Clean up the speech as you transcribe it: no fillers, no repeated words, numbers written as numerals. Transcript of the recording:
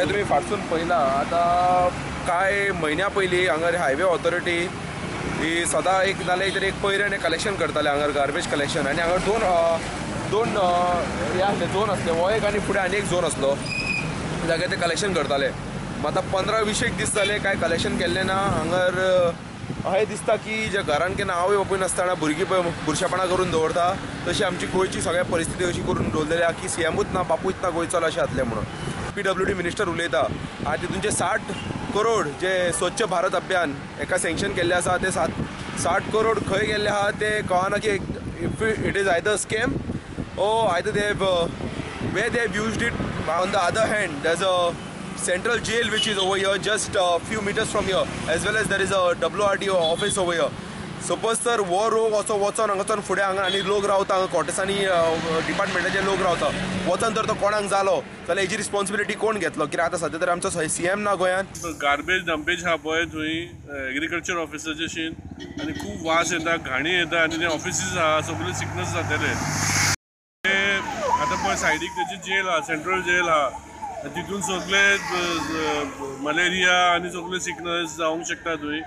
तुम्ही फाटसून पळयला आतां कांय म्हयन्या पयलीं हांगर हायवे ऑथॉरिटी ही सदां एक नाल्यार तरी एक पयऱ्यान कलेक्शन करताले हांगर गार्बेज कलेक्शन, आनी हांगर दोन हे आसले, झोन आसले, हो एक आनी फुडें आनी एक झोन आसलो जाग्यार ते कलेक्शन करताले. आतां 15-20 दीस जाले कांय कलेक्शन केल्लें ना. हांगर अशें दिसता की जे घरान केन्ना आवय बापूय नासतना भुरगीं पळय बुरशेपणां करून दवरता तशी आमची गोंयची सगळ्या परिस्थिती अशी करून दवरलेली आहा की सीएमूच ना, बापूच ना गोंयचो अशें जातलें म्हणून. PWD मिनिस्टर उलयता आनी तितूनचे 60 करोड जे स्वच्छ भारत अभियान एका सँक्शन केल्ले आसा ते 60 करोड खंय गेल्ले आहा ते कळना की it is either scam or either they have where they have used it. On the other hand, there's a central jail which is over here just a few meters from here, as well as there is a WRDO office over here. Suppose तर वो रोग असो वचोन हांगाच्यान फुडें हांगा आनी लोक रावता, कॉटेसांनी डिपार्टमेंटाचे लोक रावता, वचोन तर तो कोणाक जालो जाल्यार हेजी रिस्पॉन्सिबिलिटी कोण घेतलो? कित्याक आतां सद्या तर आमचो CM ना गोंयांत. गार्बेज डंपेज हा पळय थंय एग्रीकल्चर ऑफिसाचे शीन आनी खूब वास येता, घाणी येता आनी ते ऑफिसीस आहा सगळे सिकनस जातले. आतां पळय सायडीक तेजी जेल आहा, सेंट्रल जेल आहा, तितून सगळे मलेरिया आनी सगळे सिकनस जावंक शकता थंय.